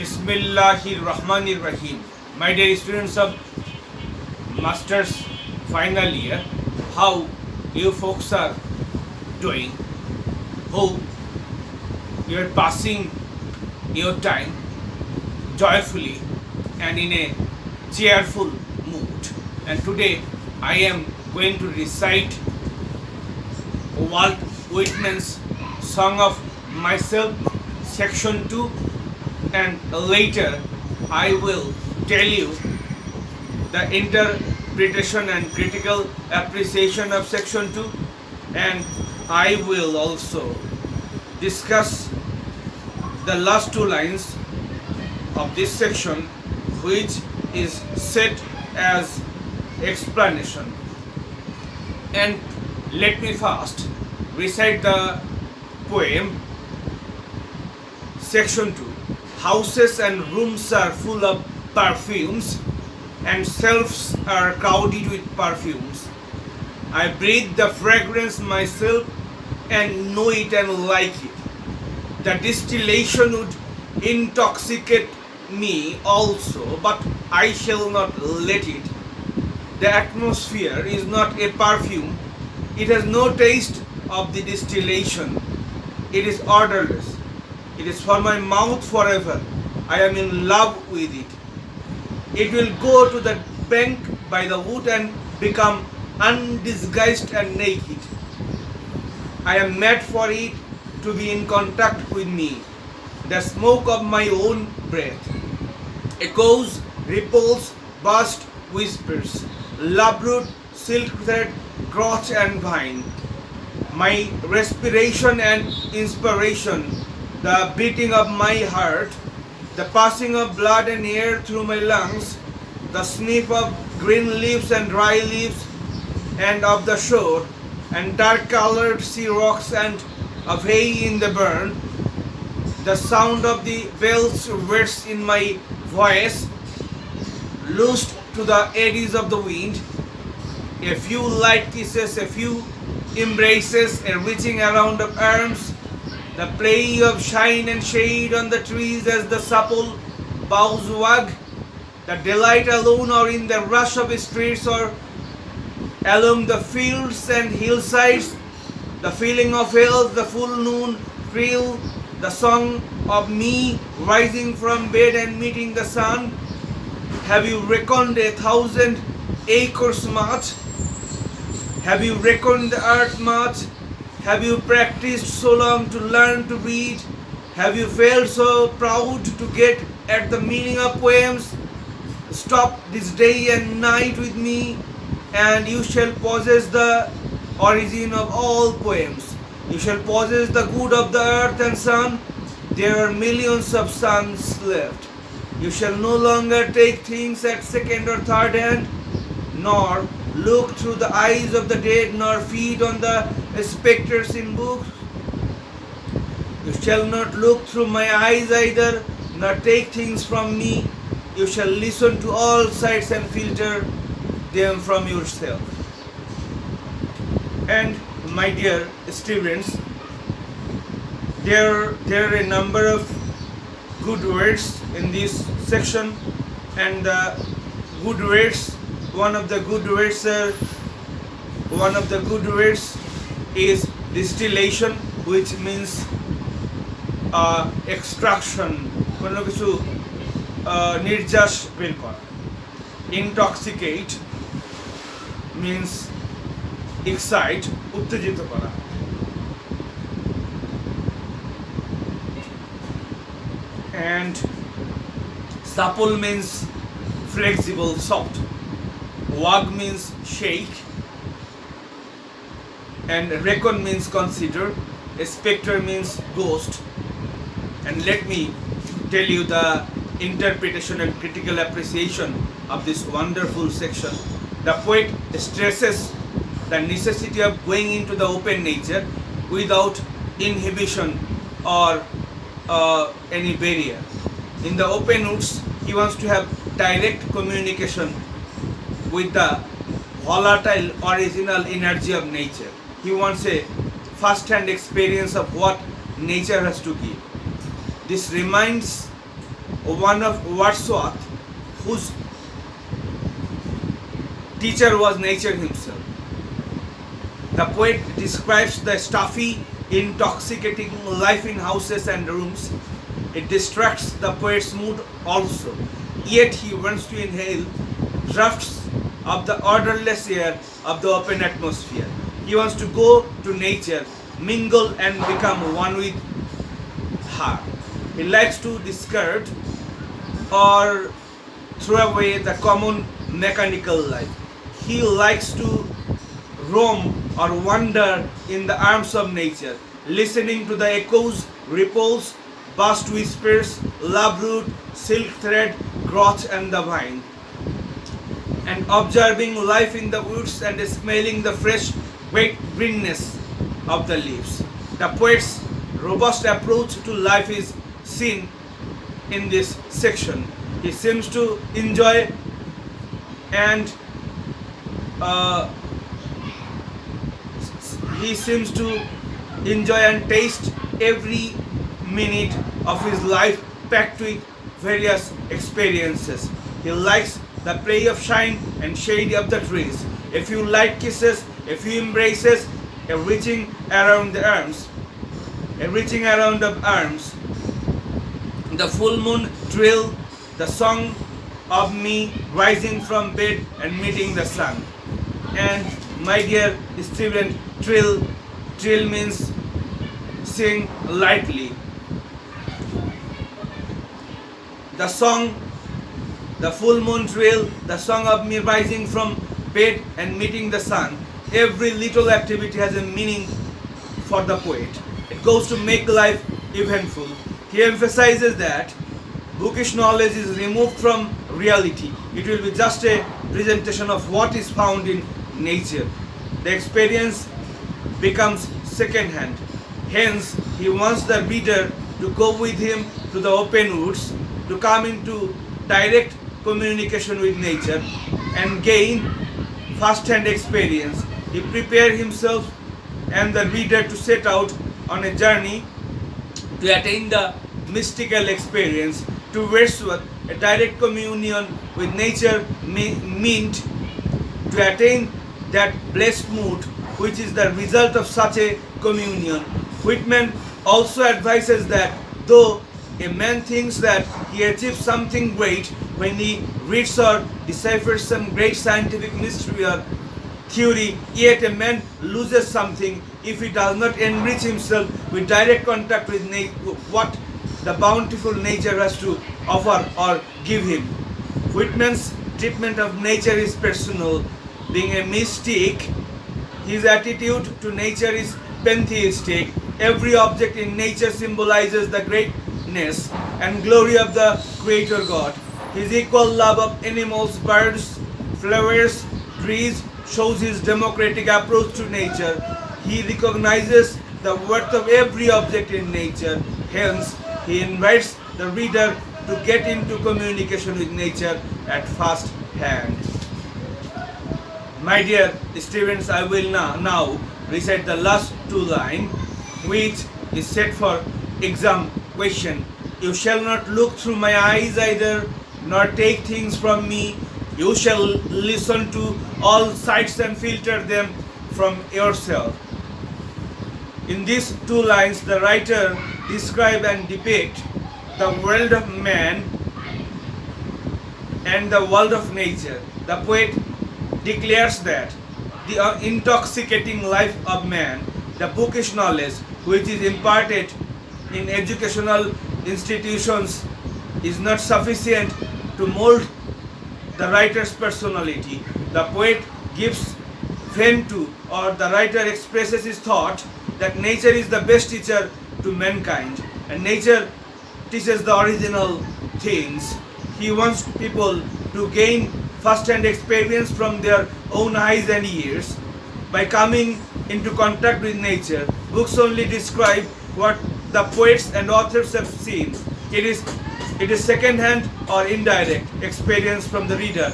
Bismillahirrahmanirrahim. My dear students of Masters final year, how you folks are doing? Hope you are passing your time joyfully and in a cheerful mood. And today I am going to recite Walt Whitman's Song of Myself, Section 2, and later I will tell you the interpretation and critical appreciation of Section 2, and I will also discuss the last two lines of this section, which is set as explanation. And let me first recite the poem. Section 2. Houses and rooms are full of perfumes, and shelves are crowded with perfumes. I breathe the fragrance myself and know it and like it. The distillation would intoxicate me also, but I shall not let it. The atmosphere is not a perfume. It has no taste of the distillation. It is odorless. It is for my mouth forever. I am in love with it. It will go to the bank by the wood and become undisguised and naked. I am mad for it to be in contact with me. The smoke of my own breath echoes, ripples, burst, whispers, love root, silk thread, crotch and vine. My respiration and inspiration, the beating of my heart, the passing of blood and air through my lungs, the sniff of green leaves and dry leaves and of the shore, and dark-colored sea rocks and of hay in the burn, the sound of the bells rests in my voice, loosed to the eddies of the wind, a few light kisses, a few embraces, a reaching around of arms, the play of shine and shade on the trees as the supple boughs wag, the delight alone or in the rush of streets or along the fields and hillsides, the feeling of health, the full noon thrill, the song of me rising from bed and meeting the sun. Have you reckoned 1,000 acres much? Have you reckoned the earth much? Have you practiced so long to learn to read? Have you felt so proud to get at the meaning of poems? Stop this day and night with me, and you shall possess the origin of all poems. You shall possess the good of the earth and sun. There are millions of suns left. You shall no longer take things at second or third hand, nor look through the eyes of the dead, nor feed on the spectres in books. You shall not look through my eyes either, nor take things from me. You shall listen to all sights and filter them from yourself. And my dear students, there are a number of good words in this section, and the good words, one of the good words is distillation, which means extraction, কোনো কিছু নির্যাস বের করা. Intoxicate means excite, উত্তেজিত করা. And supple means flexible, soft. Wag means shake, and reckon means consider. Spectre means ghost. And let me tell you the interpretation and critical appreciation of this wonderful section. The poet stresses the necessity of going into the open nature without inhibition or any barrier. In the open woods, he wants to have direct communication with the volatile original energy of nature. He wants a first-hand experience of what nature has to give. This reminds one of Wordsworth, whose teacher was nature himself. The poet describes the stuffy, intoxicating life in houses and rooms. It distracts the poet's mood also. Yet he wants to inhale drafts of the odorless air of the open atmosphere. He wants to go to nature, mingle and become one with her. He likes to discard or throw away the common mechanical life. He likes to roam or wander in the arms of nature, listening to the echoes, ripples, burst whispers, love root, silk thread, growth and the vine, and observing life in the woods and smelling the fresh wet greenness of the leaves. The poet's robust approach to life is seen in this section. He seems to enjoy and taste every minute of his life packed with various experiences. He likes the play of shine and shade of the trees, a few light kisses, a few embraces, a reaching around the arms, the full moon trill, the song of me rising from bed and meeting the sun. And my dear student, trill means sing lightly. The song, the full moon trill, the song of me rising from bed and meeting the sun. Every little activity has a meaning for the poet. It goes to make life eventful. He emphasizes that bookish knowledge is removed from reality. It will be just a presentation of what is found in nature. The experience becomes second-hand. Hence, he wants the reader to go with him to the open woods, to come into direct communication with nature and gain first-hand experience. He prepares himself and the reader to set out on a journey to attain the mystical experience. To Wordsworth, a direct communion with nature meant to attain that blessed mood which is the result of such a communion. Whitman also advises that though a man thinks that he achieves something great when he reads or deciphers some great scientific mystery or theory, yet a man loses something if he does not enrich himself with direct contact with what the bountiful nature has to offer or give him. Whitman's treatment of nature is personal. Being a mystic, his attitude to nature is pantheistic. Every object in nature symbolizes the greatness and glory of the Creator God. His equal love of animals, birds, flowers, trees shows his democratic approach to nature. He recognizes the worth of every object in nature. Hence, he invites the reader to get into communication with nature at first hand. My dear students, I will now recite the last two lines, which is set for exam question. You shall not look through my eyes either, nor take things from me. You shall listen to all sights and filter them from yourself. In these two lines, the writer describes and depicts the world of man and the world of nature. The poet declares that the intoxicating life of man, the bookish knowledge which is imparted in educational institutions, is not sufficient to mold the writer's personality. The poet gives vent to, or the writer expresses his thought that nature is the best teacher to mankind and nature teaches the original things. He wants people to gain first-hand experience from their own eyes and ears by coming into contact with nature. Books only describe what the poets and authors have seen. It is second-hand or indirect experience from the reader.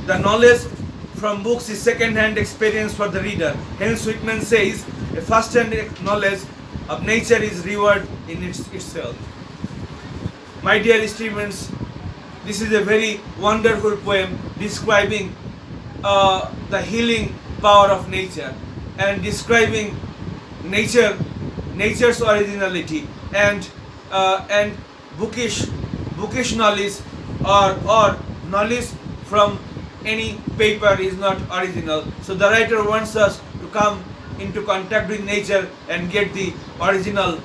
The knowledge from books is second-hand experience for the reader. Hence Whitman says, a first-hand knowledge of nature is reward in itself. My dear students, this is a very wonderful poem describing the healing power of nature and describing nature's originality, and bookish knowledge or knowledge from any paper is not original. So the writer wants us to come into contact with nature and get the original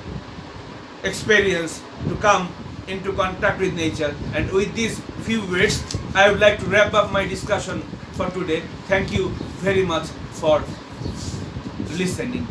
experience, to come into contact with nature. And with these few words, I would like to wrap up my discussion for today. Thank you very much for listening.